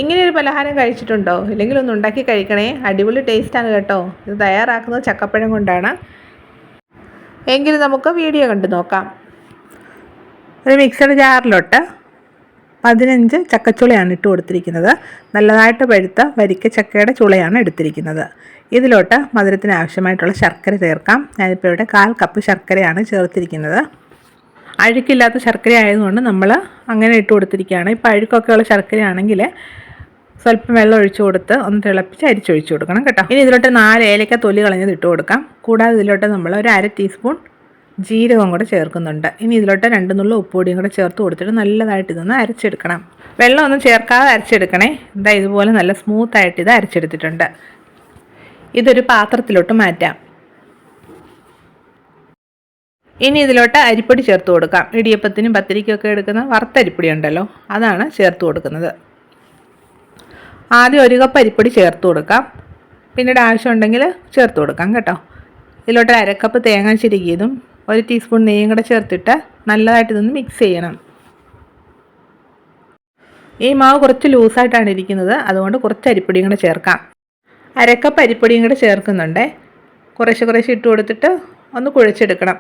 ഇങ്ങനെയൊരു പലഹാരം കഴിച്ചിട്ടുണ്ടോ? ഇല്ലെങ്കിൽ ഒന്ന് ഉണ്ടാക്കി കഴിക്കണേ, അടിപൊളി ടേസ്റ്റാണ് കേട്ടോ. ഇത് തയ്യാറാക്കുന്നത് ചക്കപ്പഴം കൊണ്ടാണ്. എങ്കിലും നമുക്ക് വീഡിയോ കണ്ടു നോക്കാം. ഒരു മിക്സഡ് ജാറിലോട്ട് 15 ചക്കച്ചുളയാണ് ഇട്ട് കൊടുത്തിരിക്കുന്നത്. നല്ലതായിട്ട് പഴുത്ത വരിക്ക ചക്കയുടെ ചുളയാണ് എടുത്തിരിക്കുന്നത്. ഇതിലോട്ട് മധുരത്തിന് ആവശ്യമായിട്ടുള്ള ശർക്കര ചേർക്കാം. ഞാനിപ്പോൾ ഇവിടെ 1/4 കപ്പ് ശർക്കരയാണ് ചേർത്തിരിക്കുന്നത്. അഴുക്കില്ലാത്ത ശർക്കര ആയതുകൊണ്ട് നമ്മൾ അങ്ങനെ ഇട്ട് കൊടുത്തിരിക്കുകയാണ്. ഇപ്പോൾ അഴുക്കൊക്കെ ഉള്ള ശർക്കരയാണെങ്കിൽ സ്വല്പം വെള്ളം ഒഴിച്ചു കൊടുത്ത് ഒന്ന് തിളപ്പിച്ച് അരിച്ചൊഴിച്ചു കൊടുക്കണം കേട്ടോ. ഇനി ഇതിലോട്ട് 4 ഏലക്ക തൊലി കളഞ്ഞത് ഇട്ട് കൊടുക്കാം. കൂടാതെ ഇതിലോട്ട് നമ്മൾ ഒരു 1/2 ടീസ്പൂൺ ജീരകം കൂടെ ചേർക്കുന്നുണ്ട്. ഇനി ഇതിലോട്ട് 2 നുള്ളു ഉപ്പുപൊടിയും കൂടെ ചേർത്ത് കൊടുത്തിട്ട് നല്ലതായിട്ട് ഇതൊന്ന് അരച്ചെടുക്കണം. വെള്ളമൊന്നും ചേർക്കാതെ അരച്ചെടുക്കണേ. ഇതാ ഇതുപോലെ നല്ല സ്മൂത്തായിട്ട് ഇത് അരച്ചെടുത്തിട്ടുണ്ട്. ഇതൊരു പാത്രത്തിലോട്ട് മാറ്റാം. ഇനി ഇതിലോട്ട് അരിപ്പൊടി ചേർത്ത് കൊടുക്കാം. ഇടിയപ്പത്തിനും പത്തിരിക്കൊക്കെ എടുക്കുന്ന വറുത്ത അരിപ്പൊടി ഉണ്ടല്ലോ, അതാണ് ചേർത്ത് കൊടുക്കുന്നത്. ആദ്യം 1 കപ്പ് അരിപ്പൊടി ചേർത്ത് കൊടുക്കാം. പിന്നീട് ആവശ്യമുണ്ടെങ്കിൽ ചേർത്ത് കൊടുക്കാം കേട്ടോ. ഇതിലോട്ട് 1/2 കപ്പ് തേങ്ങ ചിരകിയതും 1 ടീസ്പൂൺ നെയ്യും കൂടെ ചേർത്തിട്ട് നല്ലതായിട്ട് ഇതൊന്ന് മിക്സ് ചെയ്യണം. ഈ മാവ് കുറച്ച് ലൂസായിട്ടാണ് ഇരിക്കുന്നത്, അതുകൊണ്ട് കുറച്ച് അരിപ്പൊടിയും കൂടെ ചേർക്കാം. 1/2 കപ്പ് അരിപ്പൊടിയും കൂടെ ചേർക്കുന്നുണ്ട്. കുറേശ്ശെ ഇട്ട് കൊടുത്തിട്ട് ഒന്ന് കുഴച്ചെടുക്കണം.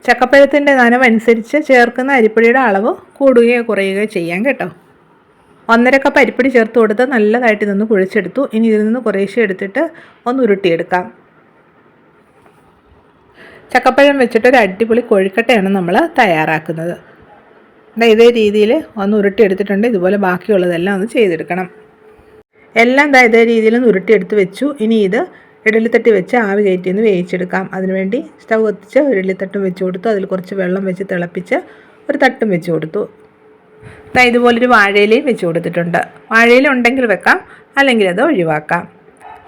ചക്കപ്പഴത്തിൻ്റെ നനവനുസരിച്ച് ചേർക്കുന്ന അരിപ്പൊടിയുടെ അളവ് കൂടുകയോ കുറയുകയോ ചെയ്യാം കേട്ടോ. 1/2 കപ്പ് അരിപ്പൊടി ചേർത്ത് കൊടുത്ത് നല്ലതായിട്ട് ഇതൊന്ന് കുഴച്ചെടുത്തു. ഇനി ഇതിൽ നിന്ന് കുറേശ്ശെ എടുത്തിട്ട് ഒന്ന് ഉരുട്ടിയെടുക്കാം. ചക്കപ്പഴം വെച്ചിട്ടൊരു അടിപൊളി കൊഴുക്കട്ടയാണ് നമ്മൾ തയ്യാറാക്കുന്നത്. ഇതേ രീതിയിൽ ഒന്ന് ഉരുട്ടിയെടുത്തിട്ടുണ്ട്. ഇതുപോലെ ബാക്കിയുള്ളതെല്ലാം ഒന്ന് ചെയ്തെടുക്കണം. എല്ലാം ഇതേ രീതിയിൽ ഒന്ന് ഉരുട്ടിയെടുത്ത് വെച്ചു. ഇനി ഇത് ഇഡലിത്തട്ടി വെച്ച് ആവി കയറ്റി ഒന്ന് വേവിച്ചെടുക്കാം. അതിനുവേണ്ടി സ്റ്റൗ കത്തിച്ച് ഒരു ഇഡലിത്തട്ടും വെച്ച് കൊടുത്തു. അതിൽ കുറച്ച് വെള്ളം വെച്ച് തിളപ്പിച്ച് ഒരു തട്ടും വെച്ച് കൊടുത്തു. ഇതുപോലൊരു വാഴയിലയും വെച്ച് കൊടുത്തിട്ടുണ്ട്. വാഴയില ഉണ്ടെങ്കിൽ വെക്കാം, അല്ലെങ്കിൽ അത് ഒഴിവാക്കാം.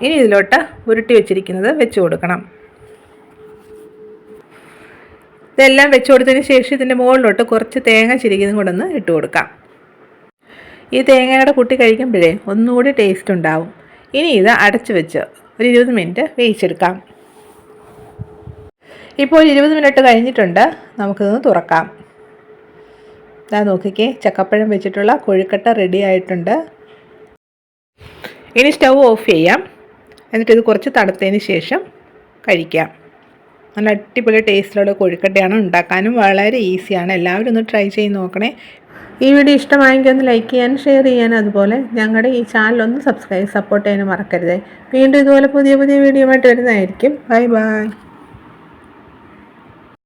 ഇനി ഇതിലോട്ട് ഉരുട്ടി വെച്ചിരിക്കുന്നത് വെച്ച് കൊടുക്കണം. ഇതെല്ലാം വെച്ച് കൊടുത്തതിന് ശേഷം ഇതിൻ്റെ മുകളിലോട്ട് കുറച്ച് തേങ്ങ ചിരകിയതും കൂടെ ഒന്ന് ഇട്ട് കൊടുക്കാം. ഈ തേങ്ങയുടെ കൂട്ടി കഴിക്കുമ്പോഴേ ഒന്നുകൂടി ടേസ്റ്റ് ഉണ്ടാവും. ഇനി ഇത് അടച്ച് വെച്ച് ഒരു 20 മിനിറ്റ് വേവിച്ചെടുക്കാം. ഇപ്പോൾ 20 മിനിറ്റ് കഴിഞ്ഞിട്ടുണ്ട്. നമുക്കിതൊന്ന് തുറക്കാം. ഇതാ നോക്കിക്കേ, ചക്കപ്പഴം വെച്ചിട്ടുള്ള കൊഴുക്കട്ട റെഡി ആയിട്ടുണ്ട്. ഇനി സ്റ്റൗ ഓഫ് ചെയ്യാം. എന്നിട്ട് ഇത് കുറച്ച് തണുത്തതിന് ശേഷം കഴിക്കാം. നല്ല അടിപൊളി ടേസ്റ്റിലുള്ള കൊഴുക്കട്ടയാണ്. ഉണ്ടാക്കാനും വളരെ ഈസിയാണ്. എല്ലാവരും ഒന്ന് ട്രൈ ചെയ്ത് നോക്കണേ. ഈ വീഡിയോ ഇഷ്ടമായെങ്കിൽ ഒന്ന് ലൈക്ക് ചെയ്യാനും ഷെയർ ചെയ്യാനും അതുപോലെ ഞങ്ങളുടെ ഈ ചാനൽ ഒന്ന് സപ്പോർട്ട് ചെയ്യാനും മറക്കരുത്. വീണ്ടും ഇതുപോലെ പുതിയ വീഡിയോ ആയിട്ട് വരുന്നതായിരിക്കും. ബൈ.